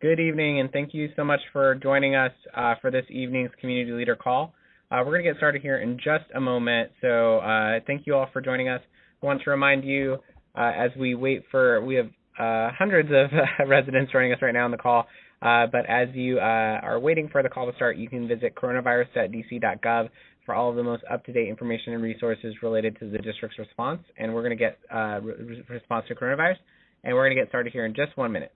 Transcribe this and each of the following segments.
Good evening, and thank you so much for joining us for this evening's Community Leader Call. We're going to get started here in just a moment, so thank you all for joining us. I want to remind you, as we wait we have hundreds of residents joining us right now on the call, but as you are waiting for the call to start, you can visit coronavirus.dc.gov for all of the most up-to-date information and resources related to the district's response, and we're going to get response to coronavirus, and we're going to get started here in just 1 minute.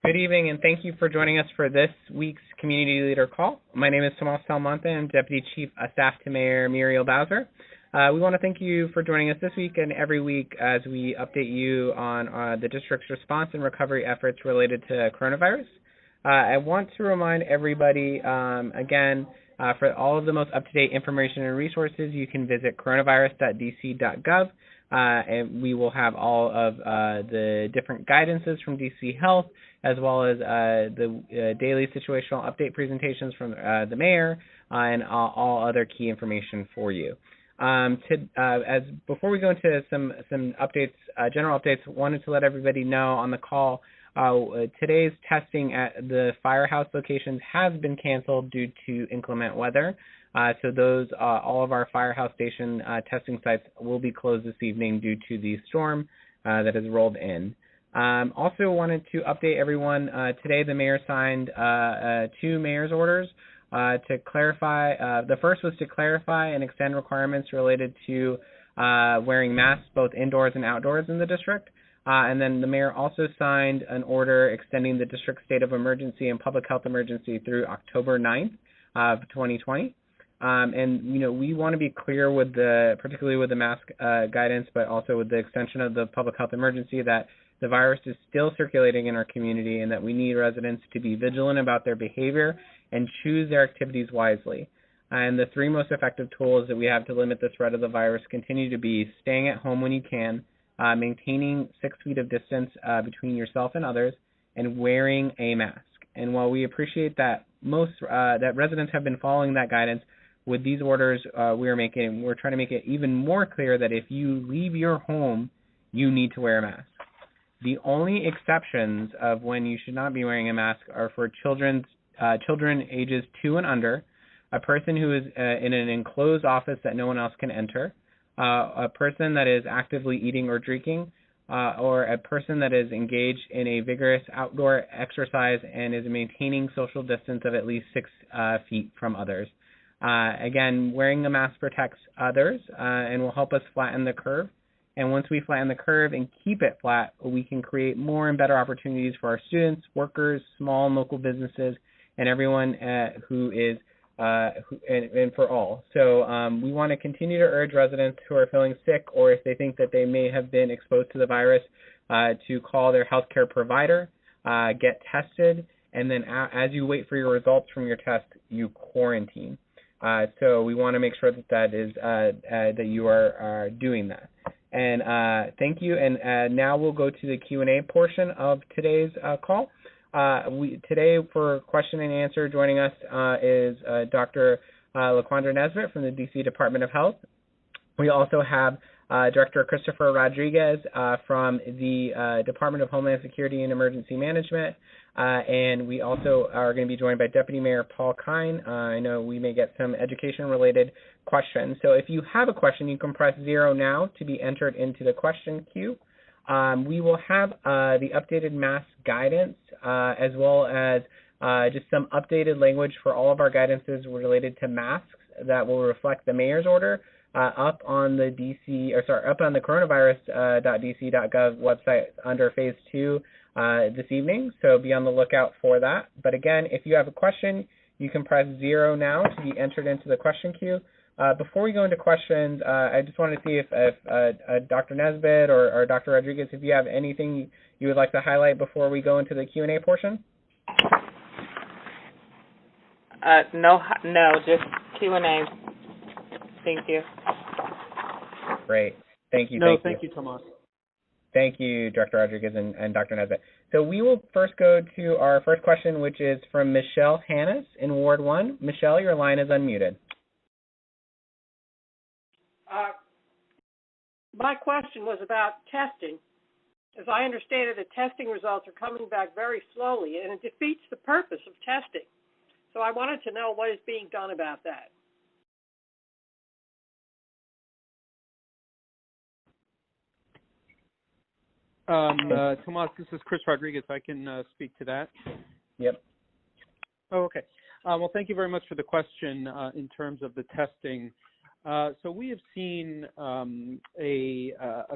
Good evening, and thank you for joining us for this week's Community Leader Call. My name is Tomas Talmonte. I'm Deputy Chief of Staff to Mayor Muriel Bowser. We want to thank you for joining us this week and every week as we update you on the district's response and recovery efforts related to coronavirus. I want to remind everybody, again, for all of the most up-to-date information and resources, you can visit coronavirus.dc.gov. And we will have all of the different guidances from DC Health, as well as the daily situational update presentations from the mayor, and all other key information for you. Before we go into some updates, general updates, wanted to let everybody know on the call, today's testing at the firehouse locations has been canceled due to inclement weather. So those, all of our firehouse station testing sites will be closed this evening due to the storm that has rolled in. Also wanted to update everyone, today the mayor signed 2 mayor's orders to clarify. The first was to clarify and extend requirements related to wearing masks both indoors and outdoors in the district. And then the mayor also signed an order extending the district's state of emergency and public health emergency through October 9th of 2020. And, we want to be clear particularly with the mask guidance, but also with the extension of the public health emergency, that the virus is still circulating in our community and that we need residents to be vigilant about their behavior and choose their activities wisely. And the 3 most effective tools that we have to limit the spread of the virus continue to be staying at home when you can, maintaining 6 feet of distance between yourself and others, and wearing a mask. And while we appreciate that that residents have been following that guidance, with these orders, we're trying to make it even more clear that if you leave your home, you need to wear a mask. The only exceptions of when you should not be wearing a mask are for children ages 2 and under, a person who is in an enclosed office that no one else can enter, a person that is actively eating or drinking, or a person that is engaged in a vigorous outdoor exercise and is maintaining social distance of at least 6 feet from others. Again, wearing a mask protects others and will help us flatten the curve. And once we flatten the curve and keep it flat, we can create more and better opportunities for our students, workers, small and local businesses, and everyone and for all. So we want to continue to urge residents who are feeling sick or if they think that they may have been exposed to the virus to call their healthcare provider, get tested, and then as you wait for your results from your test, you quarantine. So we want to make sure that you are doing that. And thank you. And now we'll go to the Q&A portion of today's call. Today, for question and answer, joining us is Dr. LaQuandra Nesbitt from the D.C. Department of Health. We also have Director Christopher Rodriguez from the Department of Homeland Security and Emergency Management. And we also are going to be joined by Deputy Mayor Paul Kine. I know we may get some education-related questions. So if you have a question, you can press 0 now to be entered into the question queue. We will have the updated mask guidance as well as just some updated language for all of our guidances related to masks that will reflect the mayor's order up on the coronavirus.dc.gov website under phase 2 this evening. So be on the lookout for that. But again, if you have a question, you can press 0 now to be entered into the question queue. Before we go into questions, I just want to see if Dr. Nesbitt or Dr. Rodriguez, if you have anything you would like to highlight before we go into the Q&A portion. No, just Q&A. Thank you. Great. Thank you. Thank you, Tomas. Thank you, Dr. Rodriguez and Dr. Nesbitt. So we will first go to our first question, which is from Michelle Hannes in Ward 1. Michelle, your line is unmuted. My question was about testing. As I understand it, the testing results are coming back very slowly, and it defeats the purpose of testing. So I wanted to know what is being done about that. Tomas, this is Chris Rodriguez. I can speak to that. Yep. Oh, okay. Well, thank you very much for the question in terms of the testing. So we have seen a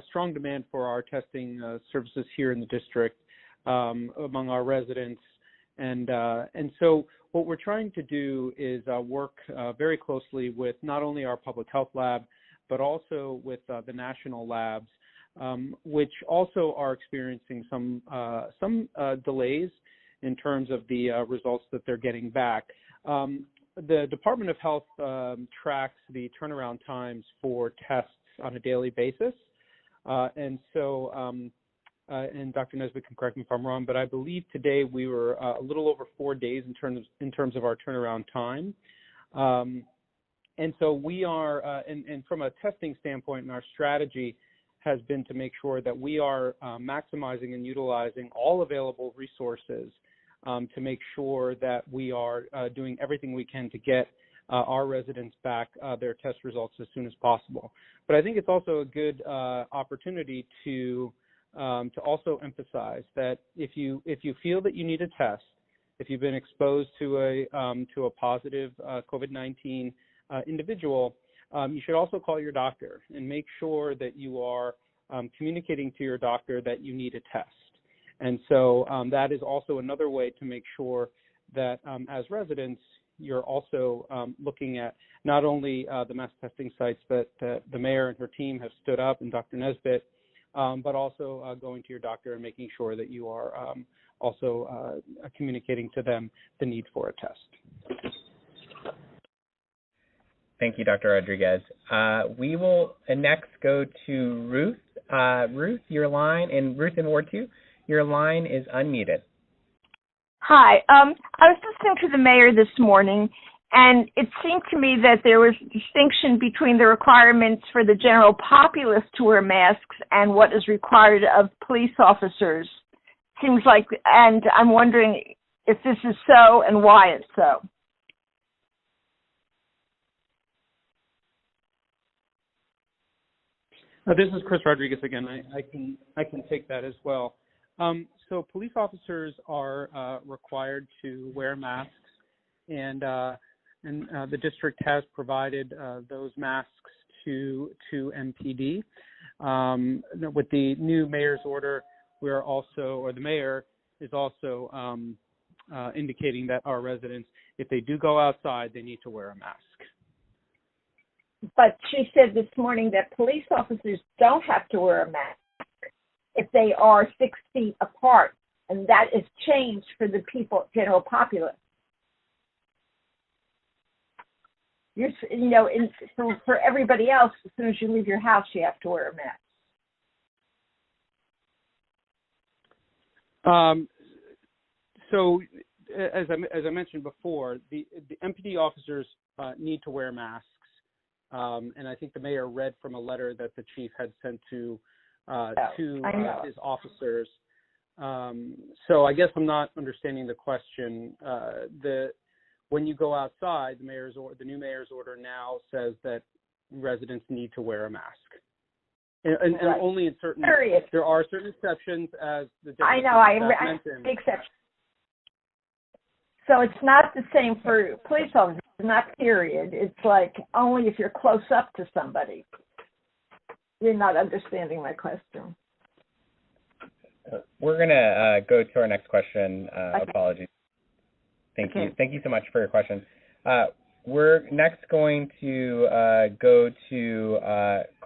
strong demand for our testing services here in the district among our residents, and so what we're trying to do is work very closely with not only our public health lab, but also with the national labs, which also are experiencing some delays in terms of the results that they're getting back. The Department of Health tracks the turnaround times for tests on a daily basis, and so, and Dr. Nesbitt can correct me if I'm wrong, but I believe today we were a little over 4 days in terms of our turnaround time, and so we are, and from a testing standpoint, and our strategy has been to make sure that we are maximizing and utilizing all available resources to make sure that we are doing everything we can to get our residents back their test results as soon as possible. But I think it's also a good opportunity to also emphasize that if you feel that you need a test, if you've been exposed to a positive COVID-19 individual, you should also call your doctor and make sure that you are communicating to your doctor that you need a test. And so that is also another way to make sure that as residents, you're also looking at not only the mass testing sites that the mayor and her team have stood up, and Dr. Nesbitt, but also going to your doctor and making sure that you are also communicating to them the need for a test. Thank you, Dr. Rodriguez. We will next go to Ruth. Ruth, your line, Ruth in Ward 2, your line is unmuted. Hi. I was listening to the mayor this morning, and it seemed to me that there was a distinction between the requirements for the general populace to wear masks and what is required of police officers. Seems like, and I'm wondering if this is so and why it's so. This is Chris Rodriguez again. I can take that as well. So police officers are required to wear masks, and the district has provided those masks to MPD. With the new mayor's order, we are also, or the mayor is also indicating that our residents, if they do go outside, they need to wear a mask. But she said this morning that police officers don't have to wear a mask if they are 6 feet apart, and that is changed for the general populace. For everybody else, as soon as you leave your house, you have to wear a mask. So, as I mentioned before, the MPD officers need to wear masks. And I think the mayor read from a letter that the chief had sent to his officers. So I guess I'm not understanding the question. When you go outside, the new mayor's order now says that residents need to wear a mask, and right. Only in certain. Period. There are certain exceptions, as the I know. I mentioned. exception. So it's not the same for police officers. not period. It's like only if you're close up to somebody. You're not understanding my question. We're going to go to our next question. Okay. Apologies. Thank Okay. you. Thank you so much for your question. We're next going to go to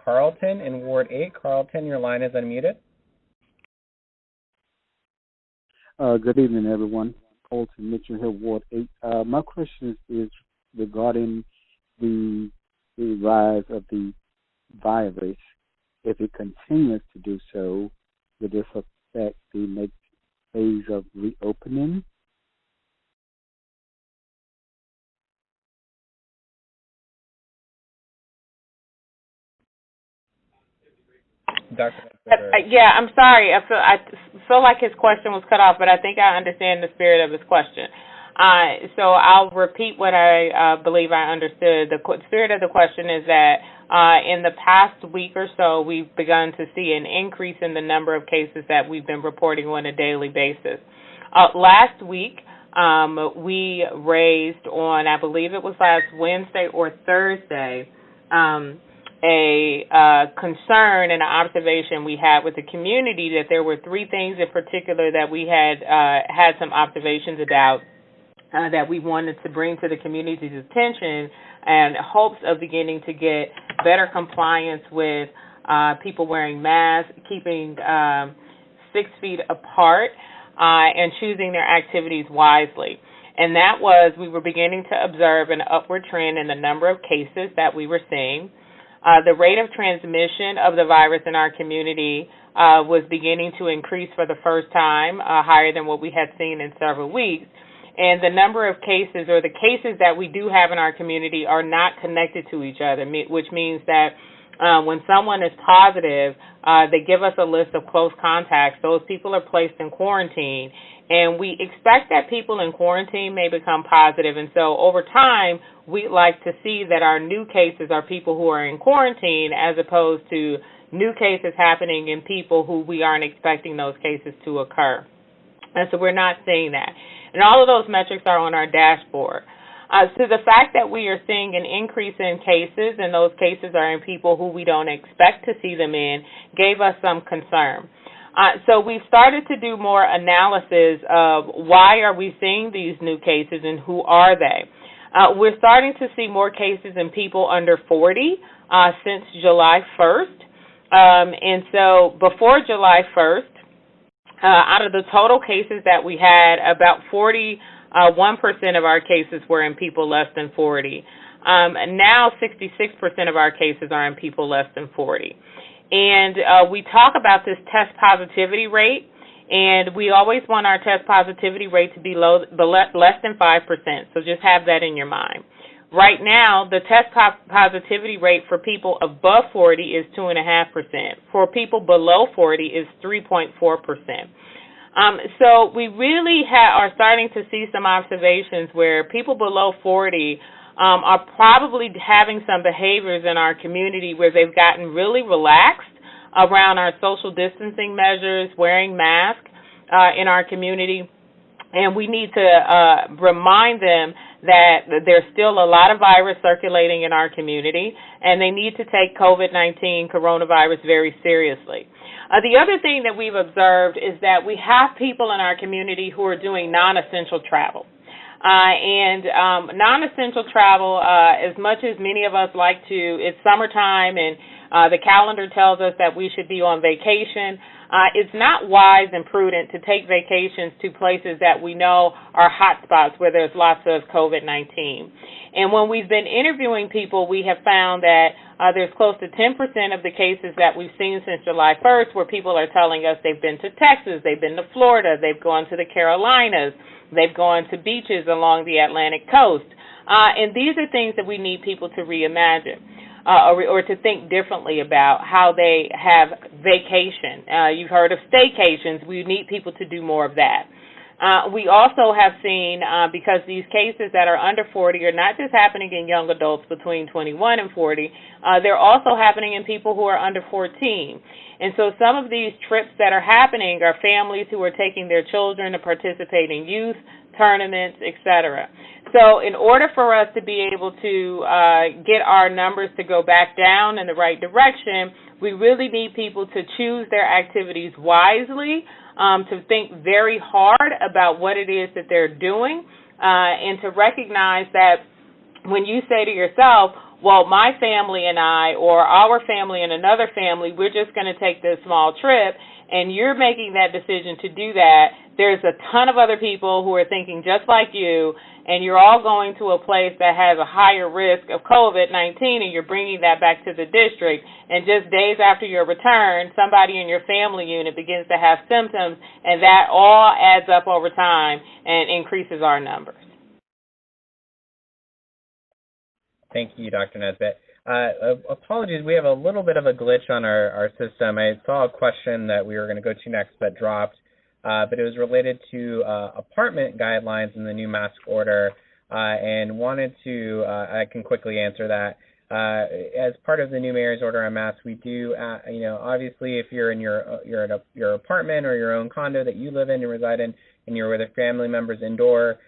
Carlton in Ward 8. Carlton, your line is unmuted. Good evening, everyone. Carlton Mitchell Hill, Ward 8. My question is regarding the rise of the virus. If it continues to do so, will this affect the next phase of reopening? Yeah, I'm sorry. I feel like his question was cut off, but I think I understand the spirit of his question. So I'll repeat what I believe I understood. The spirit of the question is that in the past week or so, we've begun to see an increase in the number of cases that we've been reporting on a daily basis. Last week, we raised on, I believe it was last Wednesday or Thursday, a concern and an observation we had with the community that there were three things in particular that we had some observations about that we wanted to bring to the community's attention and hopes of beginning to get better compliance with people wearing masks, keeping 6 feet apart, and choosing their activities wisely. And that was, we were beginning to observe an upward trend in the number of cases that we were seeing. The rate of transmission of the virus in our community was beginning to increase for the first time, higher than what we had seen in several weeks. And the number of cases, or the cases that we do have in our community, are not connected to each other, which means that when someone is positive, they give us a list of close contacts. Those people are placed in quarantine. And we expect that people in quarantine may become positive. And so over time, we'd like to see that our new cases are people who are in quarantine as opposed to new cases happening in people who we aren't expecting those cases to occur. And so we're not seeing that. And all of those metrics are on our dashboard. So the fact that we are seeing an increase in cases, and those cases are in people who we don't expect to see them in, gave us some concern. So we've started to do more analysis of why are we seeing these new cases and who are they. We're starting to see more cases in people under 40 since July 1st. And so before July 1st, out of the total cases that we had, about 41% of our cases were in people less than 40. Now 66% of our cases are in people less than 40. And we talk about this test positivity rate, and we always want our test positivity rate to be less than 5%, so just have that in your mind. Right now, the test positivity rate for people above 40 is 2.5%. For people below 40 is 3.4%. So we really are starting to see some observations where people below 40 are probably having some behaviors in our community where they've gotten really relaxed around our social distancing measures, wearing masks in our community. And we need to remind them that there's still a lot of virus circulating in our community, and they need to take COVID-19 coronavirus very seriously. The other thing that we've observed is that we have people in our community who are doing non-essential travel. And non-essential travel, as much as many of us like to, it's summertime and the calendar tells us that we should be on vacation. It's not wise and prudent to take vacations to places that we know are hot spots where there's lots of COVID-19. And when we've been interviewing people, we have found that there's close to 10% of the cases that we've seen since July 1st where people are telling us they've been to Texas, they've been to Florida, they've gone to the Carolinas, they've gone to beaches along the Atlantic coast. And these are things that we need people to reimagine. Or to think differently about how they have vacation. You've heard of staycations. We need people to do more of that. We also have seen, because these cases that are under 40 are not just happening in young adults between 21 and 40, they're also happening in people who are under 14. And so some of these trips that are happening are families who are taking their children to participate in youth tournaments, etc. So in order for us to be able to get our numbers to go back down in the right direction, we really need people to choose their activities wisely, to think very hard about what it is that they're doing, and to recognize that when you say to yourself, well, my family and I, or our family and another family, we're just going to take this small trip, and you're making that decision to do that, there's a ton of other people who are thinking just like you, and you're all going to a place that has a higher risk of COVID-19, and you're bringing that back to the district, and just days after your return, somebody in your family unit begins to have symptoms, and that all adds up over time and increases our numbers. Thank you, Dr. Nesbitt. Apologies, we have a little bit of a glitch on our system. I saw a question that we were going to go to next but dropped, but it was related to apartment guidelines in the new mask order, and wanted to, I can quickly answer that. As part of the new mayor's order on masks, we do, obviously if you're in your apartment or your own condo that you live in and reside in, and you're with family members indoor,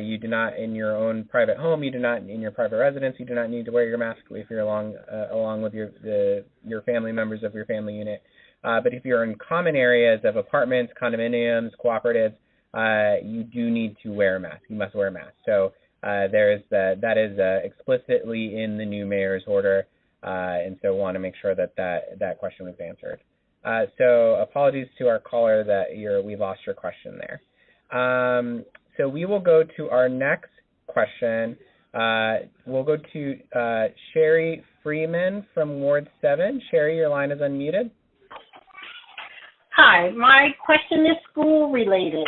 you do not, in your own private home, you do not, in your private residence, you do not need to wear your mask if you're along with your family members of your family unit. But if you're in common areas of apartments, condominiums, cooperatives, you do need to wear a mask. You must wear a mask. So that is explicitly in the new mayor's order, and so want to make sure that question was answered. So apologies to our caller that we lost your question there. So we will go to our next question. We'll go to Sherry Freeman from Ward 7. Sherry, your line is unmuted. Hi, my question is school related.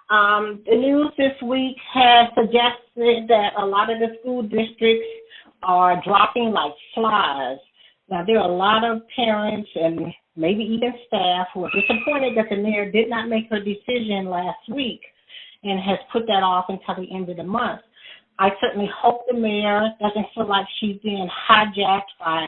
The news this week has suggested that a lot of the school districts are dropping like flies. Now, there are a lot of parents and maybe even staff who are disappointed that the mayor did not make her decision last week and has put that off until the end of the month. I certainly hope the mayor doesn't feel like she's being hijacked by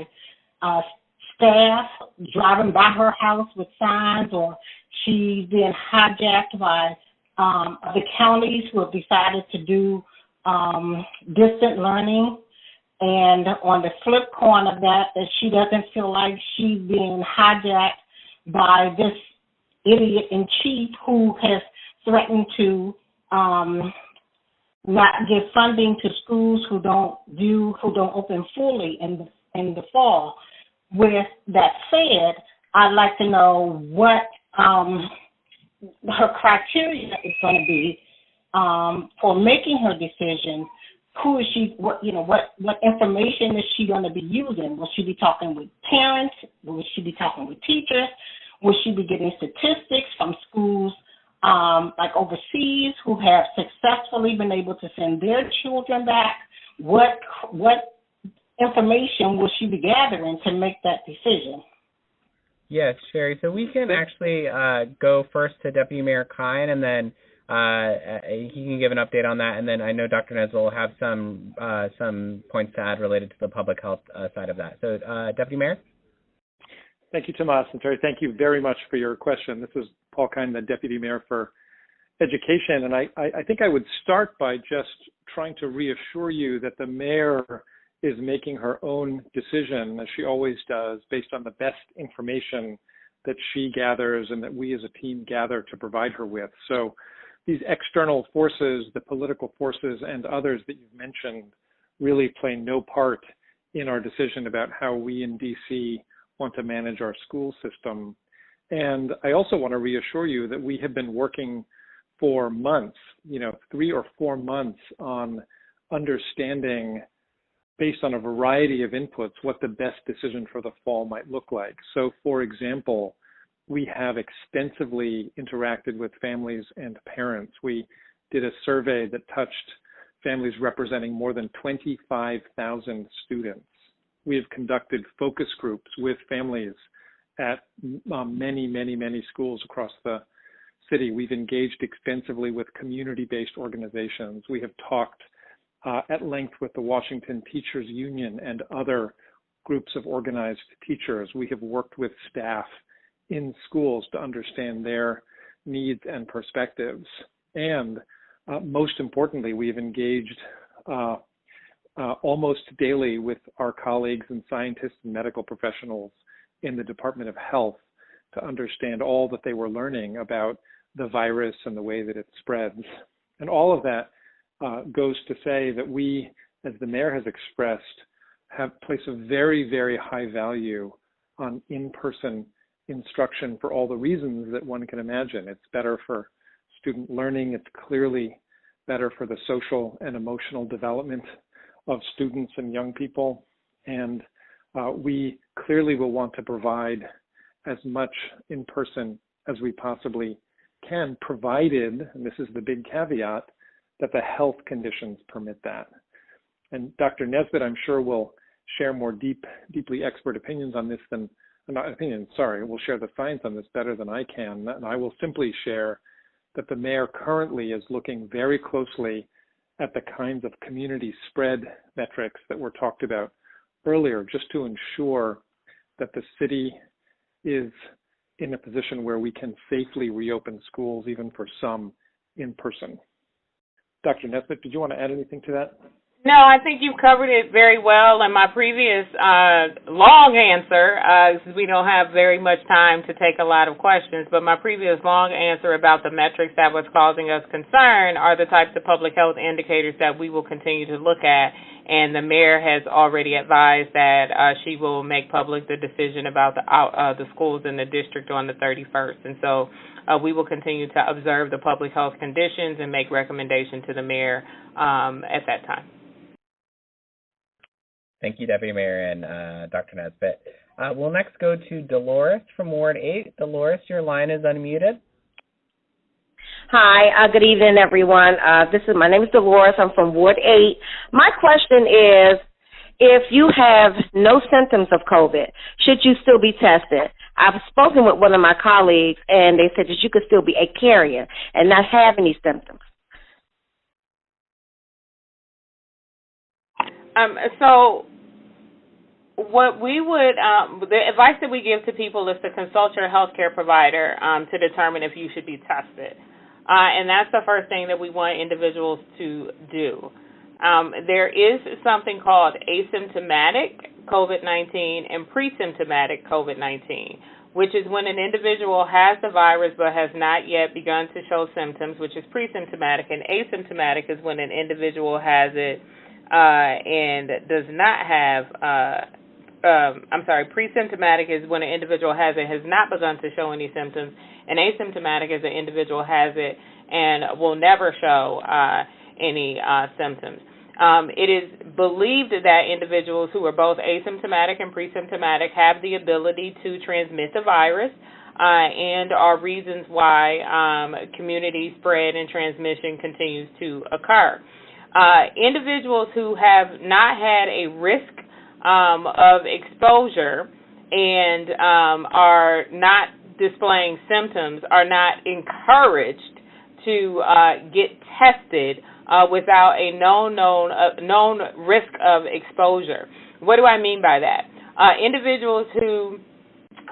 staff driving by her house with signs, or she's being hijacked by the counties who have decided to do distant learning. And on the flip coin of that she doesn't feel like she's being hijacked by this idiot in chief who has threatened to not give funding to schools who don't open fully in the fall. With that said, I'd like to know what her criteria is going to be for making her decision. Who is she? What information is she going to be using? Will she be talking with parents? Will she be talking with teachers? Will she be getting statistics from schools like overseas who have successfully been able to send their children back? What information will she be gathering to make that decision? Yes, Sherry. So we can actually go first to Deputy Mayor Kine, and then he can give an update on that. And then I know Dr. Nesbitt will have some points to add related to the public health side of that. So Deputy Mayor? Thank you, Tomas. And Terry, thank you very much for your question. This is Paul Kine, the Deputy Mayor for Education. And I think I would start by just trying to reassure you that the mayor is making her own decision, as she always does, based on the best information that she gathers and that we as a team gather to provide her with. So these external forces, the political forces and others that you've mentioned, really play no part in our decision about how we in DC want to manage our school system. And I also want to reassure you that we have been working for months, 3 or 4 months, on understanding, based on a variety of inputs, what the best decision for the fall might look like. So, for example, we have extensively interacted with families and parents. We did a survey that touched families representing more than 25,000 students. We have conducted focus groups with families at many schools across the city. We've engaged extensively with community-based organizations. We have talked at length with the Washington Teachers Union and other groups of organized teachers. We have worked with staff in schools to understand their needs and perspectives. And most importantly, we have engaged almost daily with our colleagues and scientists and medical professionals in the Department of Health to understand all that they were learning about the virus and the way that it spreads. And all of that goes to say that we, as the mayor has expressed, place a very, very high value on in-person instruction for all the reasons that one can imagine. It's better for student learning. It's clearly better for the social and emotional development of students and young people. And we clearly will want to provide as much in person as we possibly can, provided, and this is the big caveat, that the health conditions permit that. And Dr. Nesbitt, I'm sure, will share more deeply expert opinions on this than, will share the science on this better than I can. And I will simply share that the mayor currently is looking very closely at the kinds of community spread metrics that were talked about earlier, just to ensure that the city is in a position where we can safely reopen schools, even for some in person. Dr. Nesbitt, did you want to add anything to that? No, I think you covered it very well. In my previous long answer, since we don't have very much time to take a lot of questions, but my previous long answer about the metrics that was causing us concern are the types of public health indicators that we will continue to look at. And the mayor has already advised that she will make public the decision about the schools in the district on the 31st. And so we will continue to observe the public health conditions and make recommendations to the mayor at that time. Thank you, Deputy Mayor and Dr. Nesbitt. We'll next go to Dolores from Ward 8. Dolores, your line is unmuted. Hi, good evening, everyone. My name is Dolores. I'm from Ward 8. My question is, if you have no symptoms of COVID, should you still be tested? I've spoken with one of my colleagues, and they said that you could still be a carrier and not have any symptoms. So what we would, the advice that we give to people is to consult your healthcare provider to determine if you should be tested. And that's the first thing that we want individuals to do. There is something called asymptomatic COVID-19 and pre-symptomatic COVID-19, which is when an individual has the virus but has not yet begun to show symptoms, which is pre-symptomatic, and asymptomatic is when an individual has it and does not have, pre-symptomatic is when an individual has it, has not begun to show any symptoms, and asymptomatic is an individual has it and will never show any symptoms. It is believed that individuals who are both asymptomatic and pre-symptomatic have the ability to transmit the virus and are reasons why community spread and transmission continues to occur. Individuals who have not had a risk of exposure and are not displaying symptoms are not encouraged to get tested without a known risk of exposure. What do I mean by that? Individuals who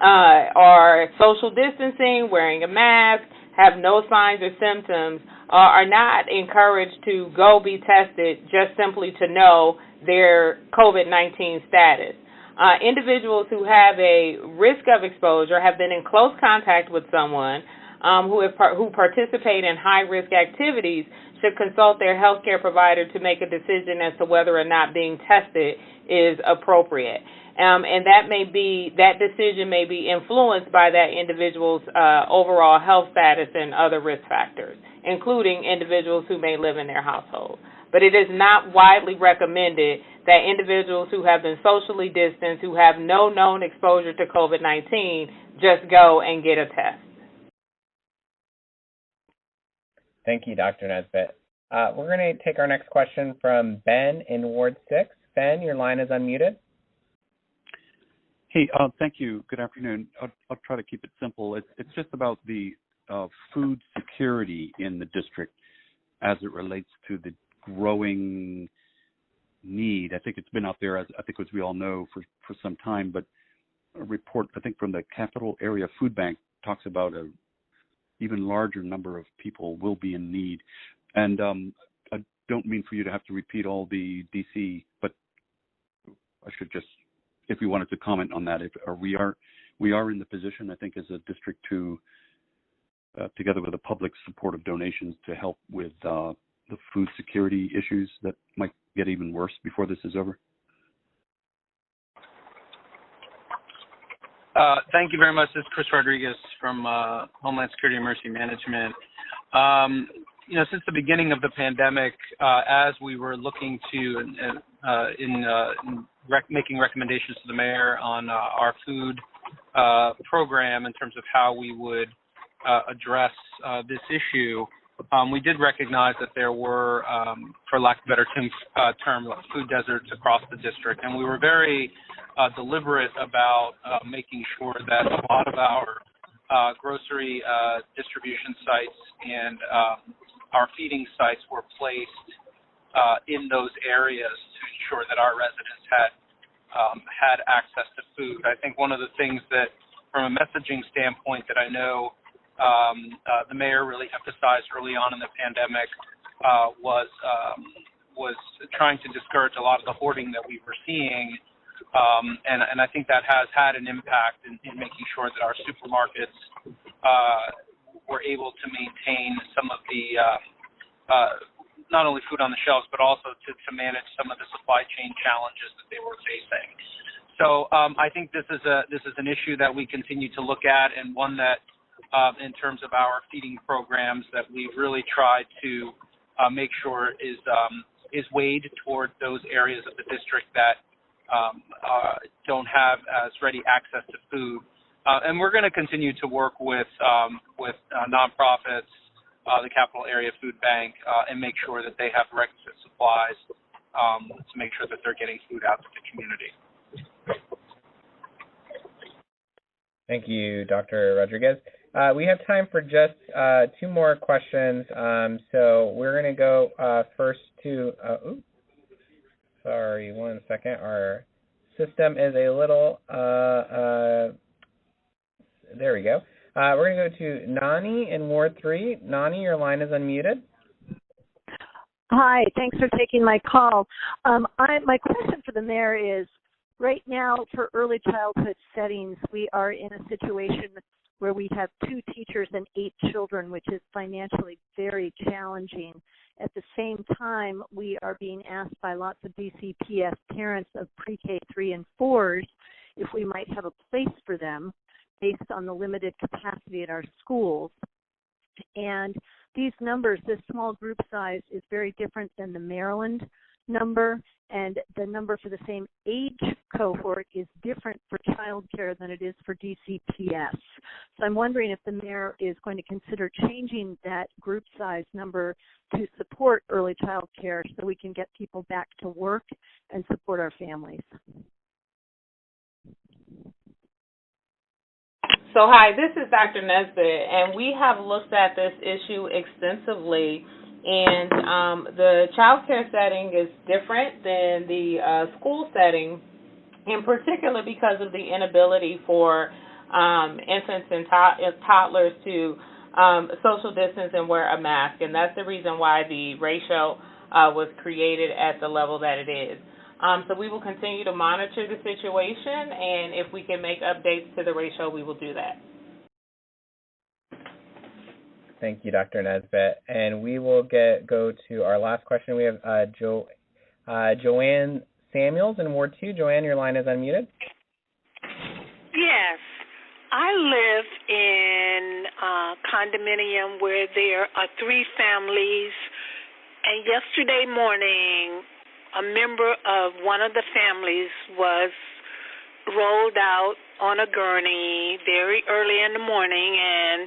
are social distancing, wearing a mask, have no signs or symptoms, are not encouraged to go be tested just simply to know their COVID-19 status. Individuals who have a risk of exposure, have been in close contact with someone who participate in high-risk activities should consult their healthcare provider to make a decision as to whether or not being tested is appropriate. And that decision may be influenced by that individual's overall health status and other risk factors, including individuals who may live in their household. But it is not widely recommended that individuals who have been socially distanced, who have no known exposure to COVID-19, just go and get a test. Thank you, Dr. Nesbitt. We're going to take our next question from Ben in Ward 6. Ben, your line is unmuted. Hey, thank you. Good afternoon. I'll try to keep it simple. It's just about the food security in the district as it relates to the growing need. I think it's been out there, as we all know, for some time, but a report, I think, from the Capital Area Food Bank talks about a even larger number of people will be in need. And don't mean for you to have to repeat all the DC, but I should just, if you wanted to comment on that, we are in the position, I think, as a district to, together with the public supportive donations, to help with the food security issues that might get even worse before this is over. Thank you very much. This is Chris Rodriguez from Homeland Security and Emergency Management. Since the beginning of the pandemic, as we were looking to, making recommendations to the mayor on our food program in terms of how we would address this issue, we did recognize that there were, for lack of a better term, food deserts across the district, and we were very deliberate about making sure that a lot of our grocery distribution sites and our feeding sites were placed in those areas to ensure that our residents had access to food. I think one of the things that, from a messaging standpoint, that I know the mayor really emphasized early on in the pandemic was trying to discourage a lot of the hoarding that we were seeing, and I think that has had an impact in making sure that our supermarkets were able to maintain some of the not only food on the shelves, but also to manage some of the supply chain challenges that they were facing. So I think this is an issue that we continue to look at, and one that, in terms of our feeding programs, that we really try to make sure is weighed toward those areas of the district that don't have as ready access to food. And we're going to continue to work with nonprofits, the Capital Area Food Bank, and make sure that they have requisite supplies to make sure that they're getting food out to the community. Thank you, Dr. Rodriguez. We have time for just 2 more questions. So we're going to go first to, sorry, one second. Our system is a little, there we go. We're going to go to Nani in Ward 3. Nani, your line is unmuted. Hi, thanks for taking my call. My question for the mayor is, right now for early childhood settings, we are in a situation where we have 2 teachers and 8 children, which is financially very challenging. At the same time, we are being asked by lots of DCPS parents of pre-K 3 and 4s if we might have a place for them based on the limited capacity at our schools. And these numbers, this small group size is very different than the Maryland number, and the number for the same age cohort is different for child care than it is for DCPS. So I'm wondering if the mayor is going to consider changing that group size number to support early child care so we can get people back to work and support our families. So hi, this is Dr. Nesbitt, and we have looked at this issue extensively, and the child care setting is different than the school setting, in particular because of the inability for infants and toddlers to social distance and wear a mask, and that's the reason why the ratio was created at the level that it is. So we will continue to monitor the situation, and if we can make updates to the ratio, we will do that. Thank you, Dr. Nesbitt. And we will go to our last question. We have Joanne Samuels in Ward 2. Joanne, your line is unmuted. Yes. I live in a condominium where there are 3 families, and yesterday morning, a member of one of the families was rolled out on a gurney very early in the morning, and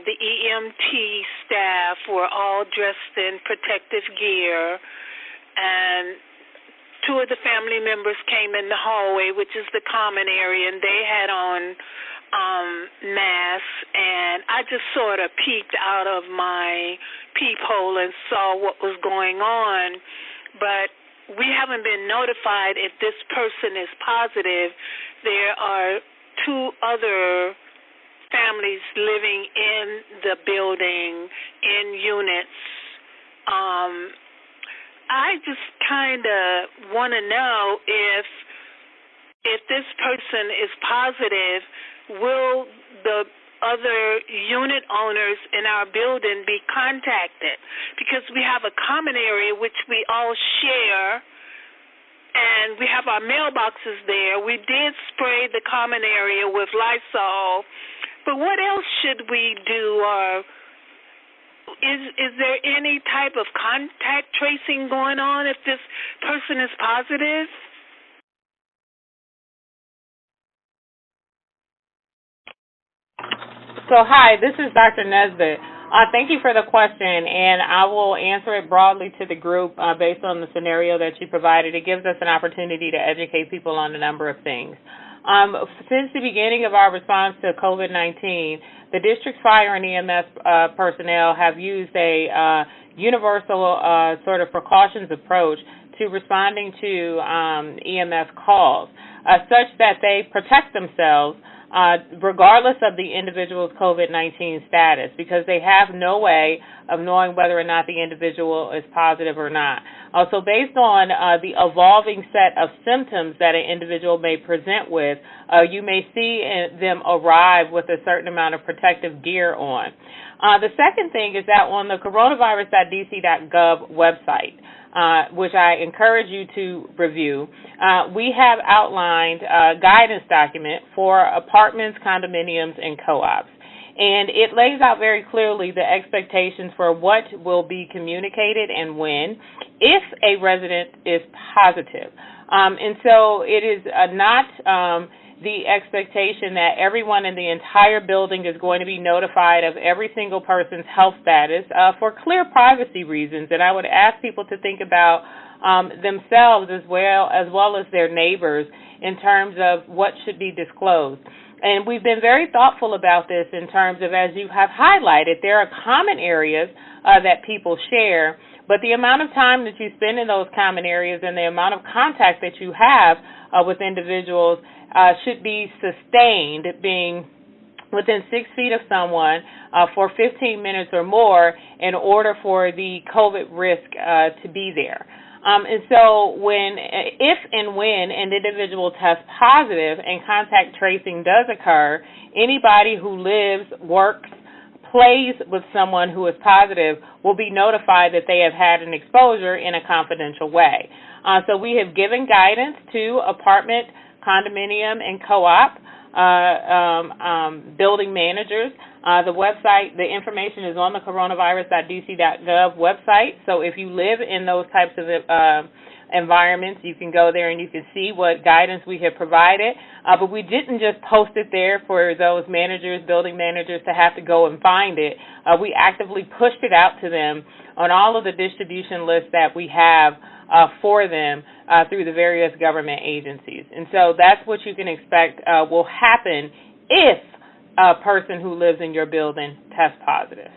the EMT staff were all dressed in protective gear, and 2 of the family members came in the hallway, which is the common area, and they had on masks, and I just sort of peeked out of my peephole and saw what was going on. But we haven't been notified if this person is positive. There are 2 other families living in the building in units I just kind of want to know if this person is positive, will the other unit owners in our building be contacted? Because we have a common area which we all share, and we have our mailboxes there. We did spray the common area with Lysol, but what else should we do? Or is there any type of contact tracing going on if this person is positive? So, hi, this is Dr. Nesbitt. Thank you for the question, and I will answer it broadly to the group based on the scenario that you provided. It gives us an opportunity to educate people on a number of things. Since the beginning of our response to COVID-19, the district's fire and EMS personnel have used a universal sort of precautions approach to responding to EMS calls, such that they protect themselves regardless of the individual's COVID-19 status, because they have no way of knowing whether or not the individual is positive or not. So based on the evolving set of symptoms that an individual may present with, you may see them arrive with a certain amount of protective gear on. The second thing is that on the coronavirus.dc.gov website, which I encourage you to review, we have outlined a guidance document for apartments, condominiums, and co-ops. And it lays out very clearly the expectations for what will be communicated and when if a resident is positive. And so it is not the expectation that everyone in the entire building is going to be notified of every single person's health status for clear privacy reasons. And I would ask people to think about themselves as well as their neighbors in terms of what should be disclosed. And we've been very thoughtful about this in terms of, as you have highlighted, there are common areas that people share, but the amount of time that you spend in those common areas and the amount of contact that you have with individuals should be sustained, being within 6 feet of someone for 15 minutes or more in order for the COVID risk to be there. And so if and when an individual tests positive and contact tracing does occur, anybody who lives, works, plays with someone who is positive will be notified that they have had an exposure in a confidential way. So we have given guidance to apartment, condominium, and co-op building managers. The website, the information is on the coronavirus.dc.gov website. So if you live in those types of environments, you can go there and you can see what guidance we have provided. But we didn't just post it there for those managers, building managers, to have to go and find it. We actively pushed it out to them on all of the distribution lists that we have for them through the various government agencies. And so that's what you can expect will happen if a person who lives in your building tests positive.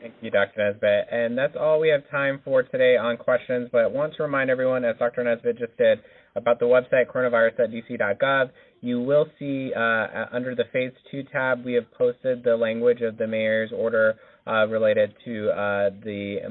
Thank you, Dr. Nesbitt. And that's all we have time for today on questions, but I want to remind everyone, as Dr. Nesbitt just did, about the website, coronavirus.dc.gov. You will see under the Phase 2 tab, we have posted the language of the mayor's order related to the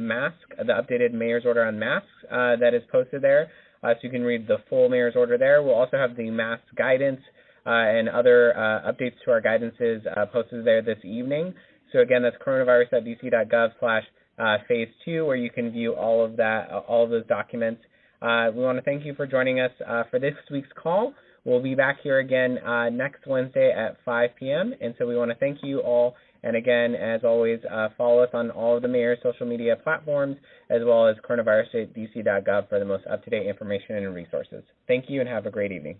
updated mayor's order on masks that is posted there. So you can read the full mayor's order there. We'll also have the mask guidance and other updates to our guidances posted there this evening. So again, that's coronavirus.dc.gov/phase 2, where you can view all of that, all of those documents. We want to thank you for joining us for this week's call. We'll be back here again next Wednesday at 5 p.m. And so we want to thank you all. And again, as always, follow us on all of the mayor's social media platforms, as well as coronavirus.dc.gov for the most up-to-date information and resources. Thank you and have a great evening.